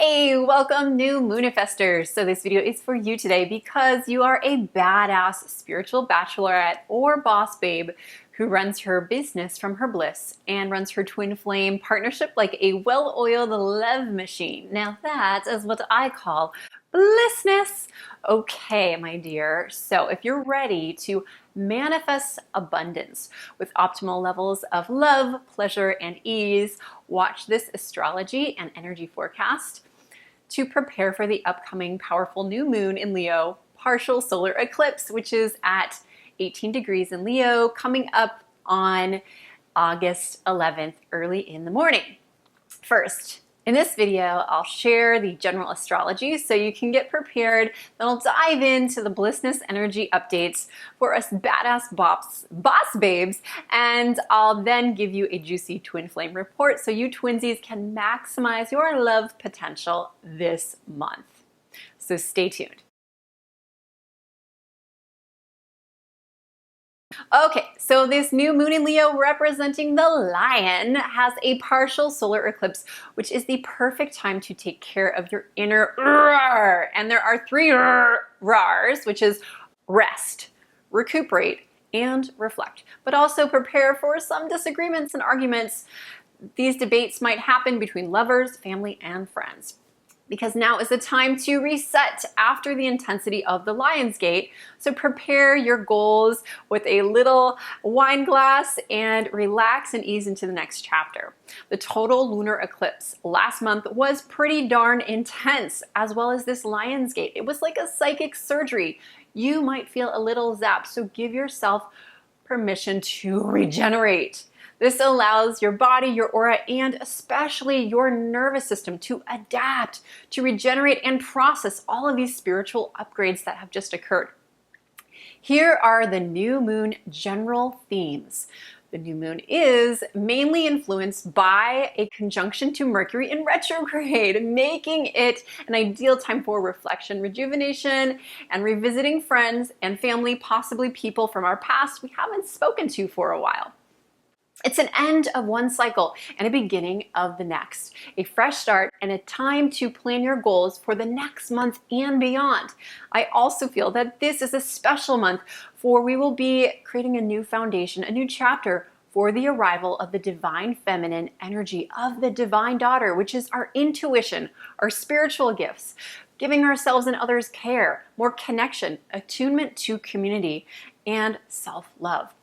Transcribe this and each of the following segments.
Hey, welcome new Moonifesters. So this video is for you today because you are a badass spiritual bachelorette or boss babe who runs her business from her bliss and runs her twin flame partnership like a well-oiled love machine. Now that is what I call blissness. Okay, my dear. So if you're ready to manifest abundance with optimal levels of love, pleasure, and ease, watch this astrology and energy forecast to prepare for the upcoming powerful new moon in Leo, partial solar eclipse, which is at 18 degrees in Leo, coming up on August 11th, early in the morning. First, in this video, I'll share the general astrology so you can get prepared. Then I'll dive into the blissness energy updates for us badass boss babes, and I'll then give you a juicy twin flame report so you twinsies can maximize your love potential this month. So stay tuned. Okay, so this new moon in Leo representing the lion has a partial solar eclipse, which is the perfect time to take care of your inner roar. And there are three roars, which is rest, recuperate, and reflect. But also prepare for some disagreements and arguments. These debates might happen between lovers, family, and friends, because now is the time to reset after the intensity of the Lion's Gate. So prepare your goals with a little wine glass and relax and ease into the next chapter. The total lunar eclipse last month was pretty darn intense, as well as this Lion's Gate. It was like a psychic surgery. You might feel a little zapped, so give yourself permission to regenerate. This allows your body, your aura, and especially your nervous system to adapt, to regenerate, and process all of these spiritual upgrades that have just occurred. Here are the new moon general themes. The new moon is mainly influenced by a conjunction to Mercury in retrograde, making it an ideal time for reflection, rejuvenation, and revisiting friends and family, possibly people from our past we haven't spoken to for a while. It's an end of one cycle and a beginning of the next, a fresh start and a time to plan your goals for the next month and beyond. I also feel that this is a special month for we will be creating a new foundation, a new chapter for the arrival of the divine feminine energy of the divine daughter, which is our intuition, our spiritual gifts, giving ourselves and others care, more connection, attunement to community, and self-love.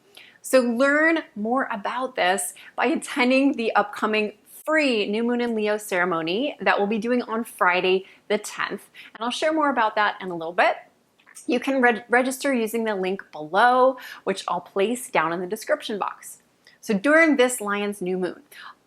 So learn more about this by attending the upcoming free New Moon in Leo ceremony that we'll be doing on Friday the 10th. And I'll share more about that in a little bit. You can register using the link below, which I'll place down in the description box. So during this Lion's new moon,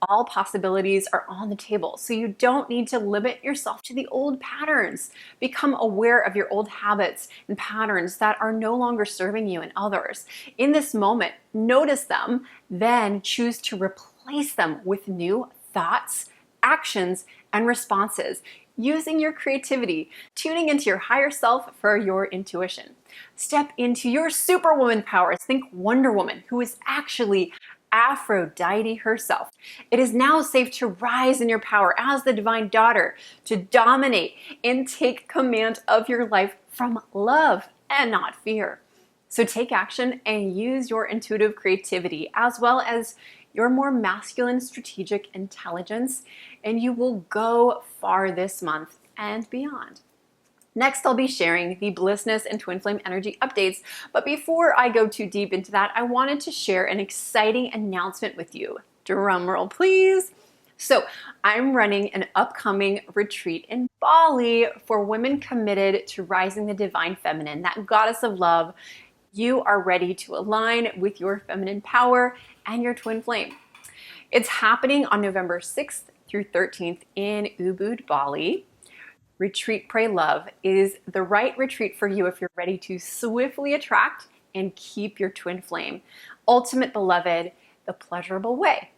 all possibilities are on the table, so you don't need to limit yourself to the old patterns. Become aware of your old habits and patterns that are no longer serving you and others. In this moment, notice them, then choose to replace them with new thoughts, actions, and responses, using your creativity, tuning into your higher self for your intuition. Step into your superwoman powers. Think Wonder Woman, who is actually Aphrodite herself. It is now safe to rise in your power as the divine daughter, to dominate and take command of your life from love and not fear. So take action and use your intuitive creativity as well as your more masculine strategic intelligence, and you will go far this month and beyond. Next, I'll be sharing the blissness and twin flame energy updates. But before I go too deep into that, I wanted to share an exciting announcement with you. Drum roll, please. So I'm running an upcoming retreat in Bali for women committed to rising the divine feminine, that goddess of love. You are ready to align with your feminine power and your twin flame. It's happening on November 6th through 13th in Ubud, Bali. Retreat, Pray, Love is the right retreat for you if you're ready to swiftly attract and keep your twin flame. Ultimate beloved, the pleasurable way.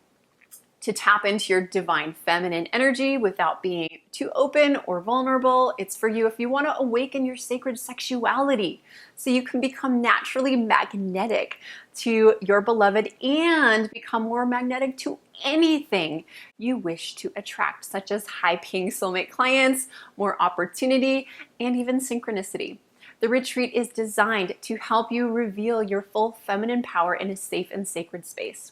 to tap into your divine feminine energy without being too open or vulnerable. It's for you if you want to awaken your sacred sexuality so you can become naturally magnetic to your beloved and become more magnetic to anything you wish to attract, such as high-paying soulmate clients, more opportunity, and even synchronicity. The retreat is designed to help you reveal your full feminine power in a safe and sacred space.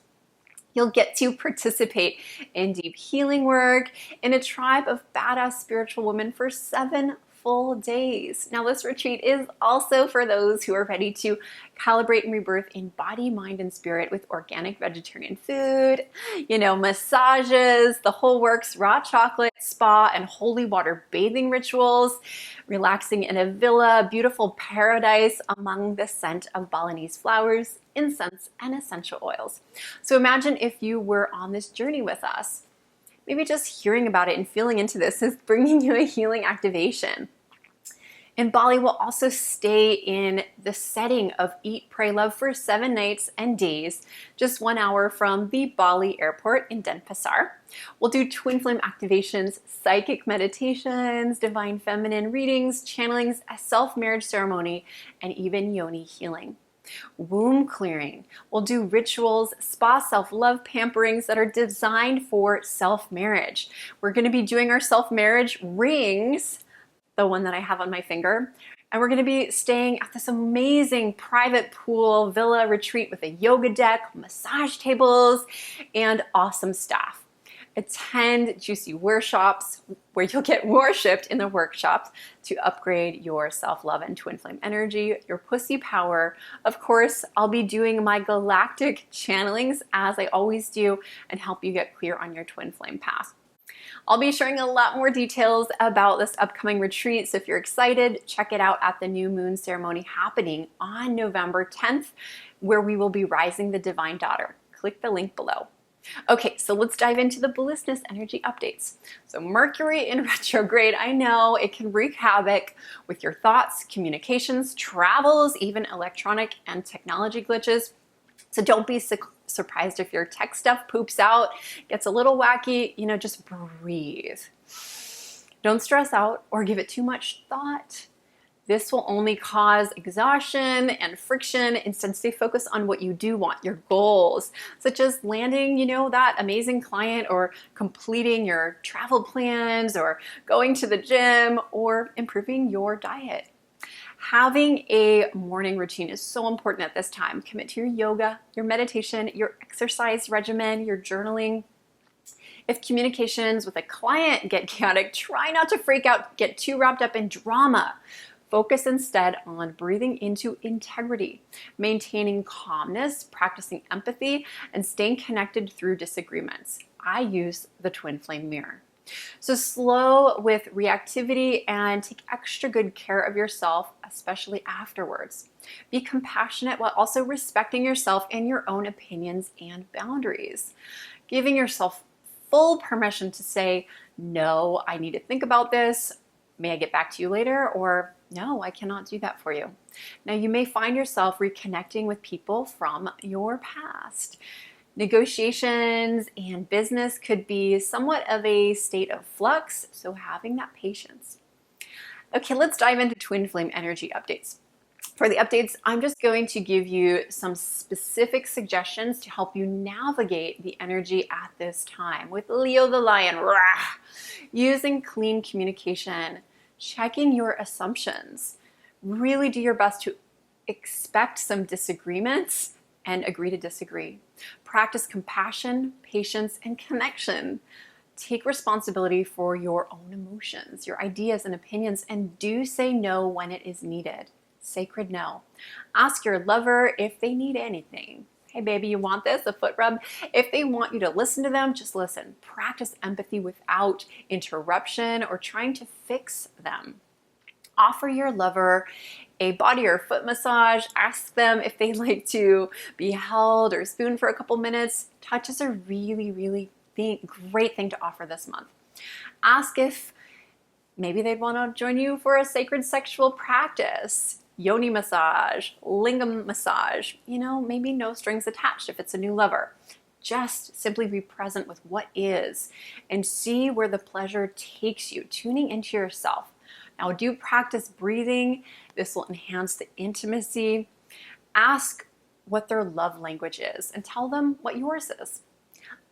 You'll get to participate in deep healing work in a tribe of badass spiritual women for 7 full days. Now, this retreat is also for those who are ready to calibrate and rebirth in body, mind, and spirit with organic vegetarian food, massages, the whole works, raw chocolate, spa, and holy water bathing rituals, relaxing in a villa, beautiful paradise among the scent of Balinese flowers, incense, and essential oils. So imagine if you were on this journey with us. Maybe just hearing about it and feeling into this is bringing you a healing activation. And Bali will also stay in the setting of Eat, Pray, Love for 7 nights and days, just 1 hour from the Bali airport in Denpasar. We'll do twin flame activations, psychic meditations, divine feminine readings, channelings, a self-marriage ceremony, and even yoni healing. Womb clearing. We'll do rituals, spa self-love pamperings that are designed for self-marriage. We're going to be doing our self-marriage rings, the one that I have on my finger, and we're going to be staying at this amazing private pool villa retreat with a yoga deck, massage tables, and awesome staff. Attend juicy workshops where you'll get worshipped in the workshops to upgrade your self-love and twin flame energy, your pussy power. Of course, I'll be doing my galactic channelings as I always do and help you get clear on your twin flame path. I'll be sharing a lot more details about this upcoming retreat, so if you're excited, check it out at the new moon ceremony happening on November 10th, where we will be rising the divine daughter. Click the link below. Okay, so let's dive into the ballistic energy updates. So Mercury in retrograde, I know it can wreak havoc with your thoughts, communications, travels, even electronic and technology glitches. So don't be surprised if your tech stuff poops out, gets a little wacky, just breathe. Don't stress out or give it too much thought. This will only cause exhaustion and friction. Instead, stay focused on what you do want, your goals, such as landing, that amazing client or completing your travel plans or going to the gym or improving your diet. Having a morning routine is so important at this time. Commit to your yoga, your meditation, your exercise regimen, your journaling. If communications with a client get chaotic, try not to freak out, get too wrapped up in drama. Focus instead on breathing into integrity, maintaining calmness, practicing empathy, and staying connected through disagreements. I use the twin flame mirror. So slow with reactivity and take extra good care of yourself, especially afterwards. Be compassionate while also respecting yourself and your own opinions and boundaries. Giving yourself full permission to say, no, I need to think about this. May I get back to you later? Or no, I cannot do that for you. Now, you may find yourself reconnecting with people from your past. Negotiations and business could be somewhat of a state of flux, so having that patience. Okay, let's dive into twin flame energy updates. For the updates, I'm just going to give you some specific suggestions to help you navigate the energy at this time. With Leo the Lion, rah, using clean communication, checking your assumptions. Really do your best to expect some disagreements and agree to disagree. Practice compassion, patience, and connection. Take responsibility for your own emotions, your ideas and opinions, and do say no when it is needed. Sacred no. Ask your lover if they need anything. Hey baby, you want this? A foot rub? If they want you to listen to them, just listen. Practice empathy without interruption or trying to fix them. Offer your lover a body or foot massage. Ask them if they'd like to be held or spooned for a couple minutes. Touch is a really great thing to offer this month. Ask if maybe they'd want to join you for a sacred sexual practice. Yoni massage, lingam massage, maybe no strings attached if it's a new lover. just simply be present with what is and see where the pleasure takes you, tuning into yourself. Now, do practice breathing. This will enhance the intimacy. Ask what their love language is and tell them what yours is.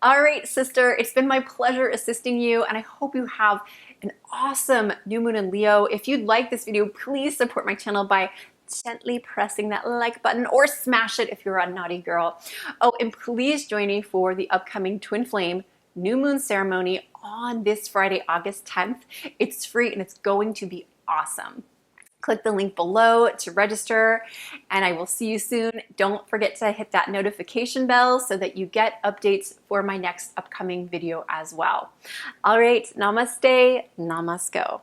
All right, sister, it's been my pleasure assisting you, and I hope you have an awesome new moon in Leo. If you'd like this video, please support my channel by gently pressing that like button or smash it if you're a naughty girl. Oh, and please join me for the upcoming Twin Flame new moon ceremony on this Friday, August 10th. It's free and it's going to be awesome. Click the link below to register, and I will see you soon. Don't forget to hit that notification bell so that you get updates for my next upcoming video as well. All right, namaste, namasko.